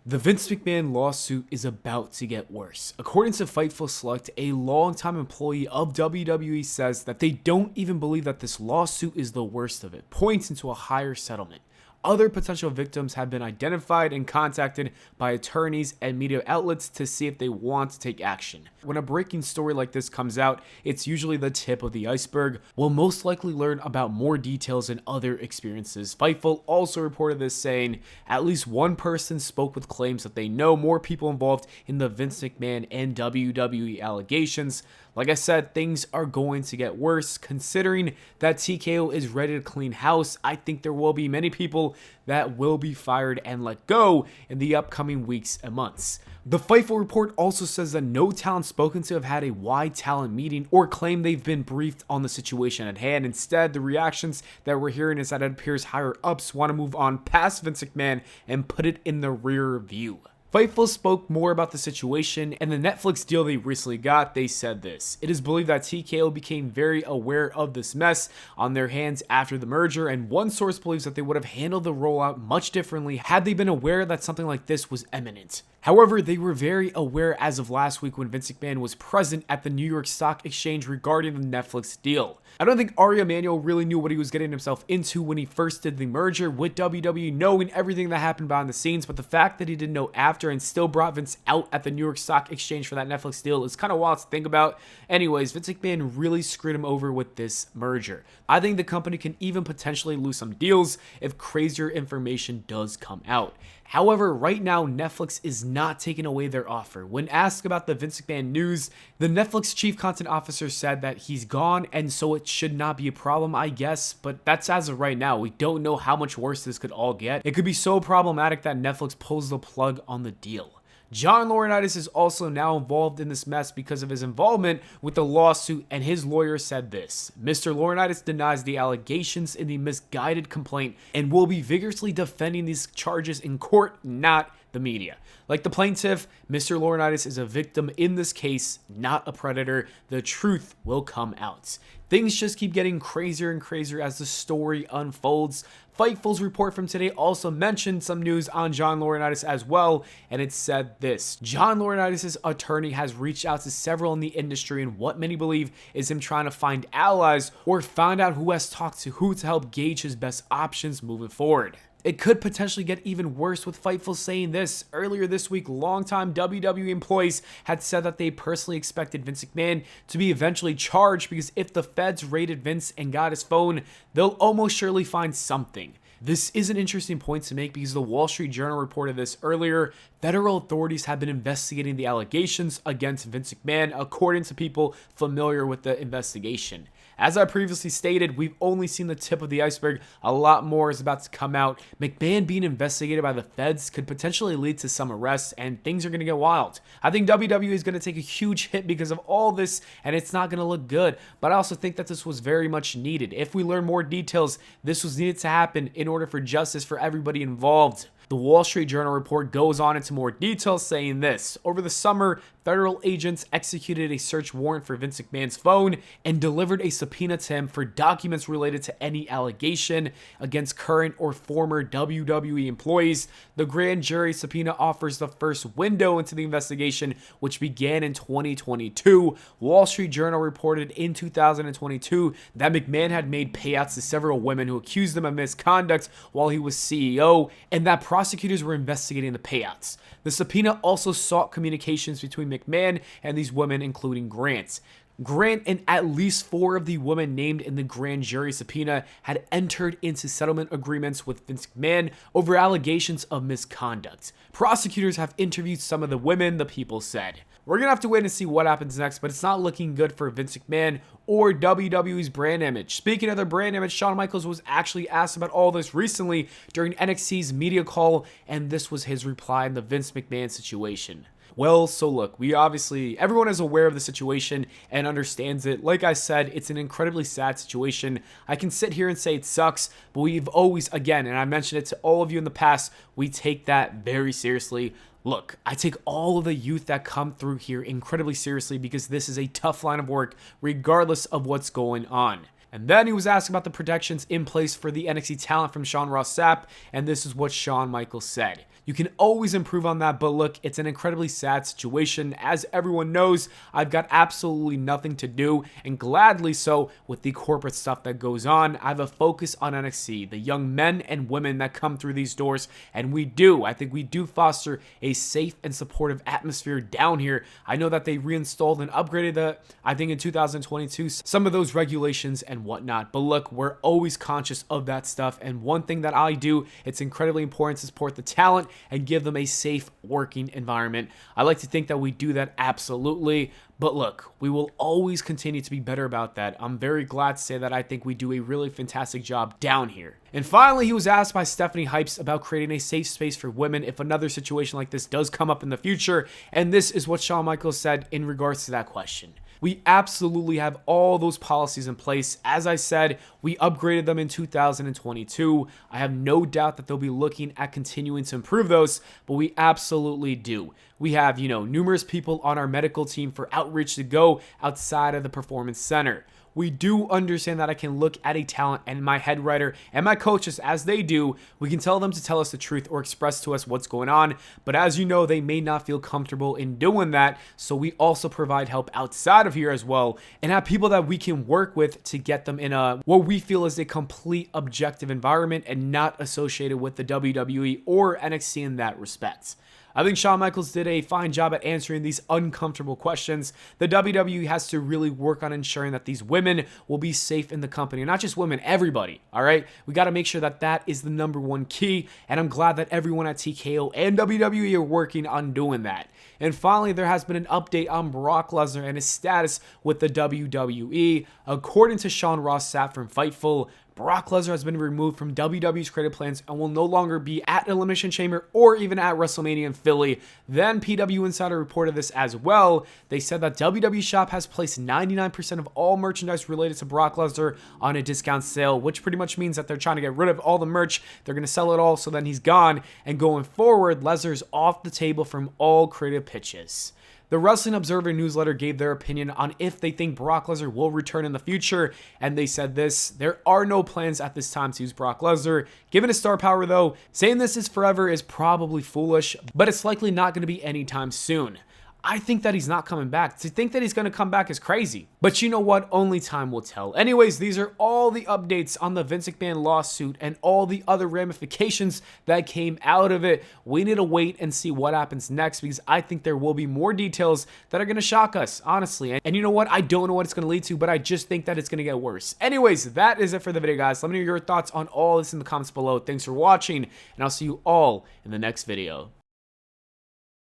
The Vince McMahon lawsuit is about to get worse. According to Fightful Select, a longtime employee of WWE says that they don't even believe that this lawsuit is the worst of it, pointing to a higher settlement. Other potential victims have been identified and contacted by attorneys and media outlets to see if they want to take action. When a breaking story like this comes out, it's usually the tip of the iceberg. We'll most likely learn about more details and other experiences. Fightful also reported this, saying at least one person spoke with claims that they know more people involved in the Vince McMahon and WWE allegations. Like I said, things are going to get worse. Considering that TKO is ready to clean house, I think there will be many people that will be fired and let go in the upcoming weeks and months. The Fightful report also says that no talent spoken to have had a wide talent meeting or claim they've been briefed on the situation at hand. Instead, the reactions that we're hearing is that it appears higher ups want to move on past Vince McMahon and put it in the rear view. Fightful spoke more about the situation and the Netflix deal they recently got. They said this: it is believed that TKO became very aware of this mess on their hands after the merger, and one source believes that they would have handled the rollout much differently had they been aware that something like this was imminent. However, they were very aware as of last week when Vince McMahon was present at the New York Stock Exchange regarding the Netflix deal. I don't think Ari Emanuel really knew what he was getting himself into when he first did the merger with WWE, knowing everything that happened behind the scenes, but the fact that he didn't know after and still brought Vince out at the New York Stock Exchange for that Netflix deal is kind of wild to think about. Anyways, Vince McMahon really screwed him over with this merger. I think the company can even potentially lose some deals if crazier information does come out. However, right now, Netflix is not taking away their offer. When asked about the Vince McMahon news, the Netflix chief content officer said that he's gone, and so it should not be a problem, I guess, but that's as of right now. We don't know how much worse this could all get. It could be so problematic that Netflix pulls the plug on the deal. John Laurinaitis is also now involved in this mess because of his involvement with the lawsuit, and his lawyer said this: Mr. Laurinaitis denies the allegations in the misguided complaint and will be vigorously defending these charges in court, not the media. Like the plaintiff, Mr. Laurinaitis is a victim in this case, not a predator. The truth will come out. Things just keep getting crazier and crazier as the story unfolds. Fightful's report from today also mentioned some news on John Laurinaitis as well, and it said this: John Laurinaitis' attorney has reached out to several in the industry in what many believe is him trying to find allies or find out who has talked to who to help gauge his best options moving forward. It could potentially get even worse, with Fightful saying this. Earlier this week, longtime WWE employees had said that they personally expected Vince McMahon to be eventually charged because if the feds raided Vince and got his phone, they'll almost surely find something. This is an interesting point to make because the Wall Street Journal reported this earlier. Federal authorities have been investigating the allegations against Vince McMahon, according to people familiar with the investigation. As I previously stated, we've only seen the tip of the iceberg. A lot more is about to come out. McMahon being investigated by the feds could potentially lead to some arrests, and things are going to get wild. I think WWE is going to take a huge hit because of all this, and it's not going to look good. But I also think that this was very much needed. If we learn more details, this was needed to happen in order for justice for everybody involved. The Wall Street Journal report goes on into more detail, saying this: over the summer, federal agents executed a search warrant for Vince McMahon's phone and delivered a subpoena to him for documents related to any allegation against current or former WWE employees. The grand jury subpoena offers the first window into the investigation, which began in 2022. Wall Street Journal reported in 2022 that McMahon had made payouts to several women who accused him of misconduct while he was CEO, and that prosecutors were investigating the payouts. The subpoena also sought communications between McMahon and these women, including Grant. Grant and at least 4 of the women named in the grand jury subpoena had entered into settlement agreements with Vince McMahon over allegations of misconduct. Prosecutors have interviewed some of the women, the people said. We're going to have to wait and see what happens next, but it's not looking good for Vince McMahon or WWE's brand image. Speaking of their brand image, Shawn Michaels was actually asked about all this recently during NXT's media call, and this was his reply in the Vince McMahon situation. Well, so look, everyone is aware of the situation and understands it. Like I said, it's an incredibly sad situation. I can sit here and say it sucks, but we've always, again, and I mentioned it to all of you in the past, we take that very seriously. Look, I take all of the youth that come through here incredibly seriously because this is a tough line of work regardless of what's going on. And then he was asked about the protections in place for the NXT talent from Shawn Ross Sapp, and this is what Shawn Michaels said. You can always improve on that, but look, it's an incredibly sad situation. As everyone knows, I've got absolutely nothing to do, and gladly so, with the corporate stuff that goes on. I have a focus on NXT, the young men and women that come through these doors, and I think we do foster a safe and supportive atmosphere down here. I know that they reinstalled and upgraded I think in 2022, some of those regulations and whatnot, but look, we're always conscious of that stuff, and one thing that I do, it's incredibly important to support the talent and give them a safe working environment. I like to think that we do that absolutely, but look, we will always continue to be better about that. I'm very glad to say that I think we do a really fantastic job down here. And finally, he was asked by Stephanie Hypes about creating a safe space for women if another situation like this does come up in the future, and this is what Shawn Michaels said in regards to that question. We absolutely have all those policies in place. As I said, we upgraded them in 2022. I have no doubt that they'll be looking at continuing to improve those, but we absolutely do. We have, numerous people on our medical team for outreach to go outside of the performance center. We do understand that I can look at a talent and my head writer and my coaches as they do. We can tell them to tell us the truth or express to us what's going on. But as you know, they may not feel comfortable in doing that. So we also provide help outside of here as well and have people that we can work with to get them in what we feel is a complete objective environment and not associated with the WWE or NXT in that respect. I think Shawn Michaels did a fine job at answering these uncomfortable questions. The WWE has to really work on ensuring that these women will be safe in the company. Not just women, everybody, all right? We got to make sure that that is the number one key, and I'm glad that everyone at TKO and WWE are working on doing that. And finally, there has been an update on Brock Lesnar and his status with the WWE. According to Shawn Ross Sapp from Fightful, Brock Lesnar has been removed from WWE's creative plans and will no longer be at Elimination Chamber or even at WrestleMania in Philly. Then PW Insider reported this as well. They said that WWE Shop has placed 99% of all merchandise related to Brock Lesnar on a discount sale, which pretty much means that they're trying to get rid of all the merch. They're going to sell it all, so then he's gone. And going forward, Lesnar's off the table from all creative pitches. The Wrestling Observer newsletter gave their opinion on if they think Brock Lesnar will return in the future, and they said this: there are no plans at this time to use Brock Lesnar. Given his star power though, saying this is forever is probably foolish, but it's likely not going to be anytime soon. I think that he's not coming back. To think that he's going to come back is crazy. But you know what? Only time will tell. Anyways, these are all the updates on the Vince McMahon lawsuit and all the other ramifications that came out of it. We need to wait and see what happens next, because I think there will be more details that are going to shock us, honestly. And you know what? I don't know what it's going to lead to, but I just think that it's going to get worse. Anyways, that is it for the video, guys. Let me know your thoughts on all this in the comments below. Thanks for watching, and I'll see you all in the next video.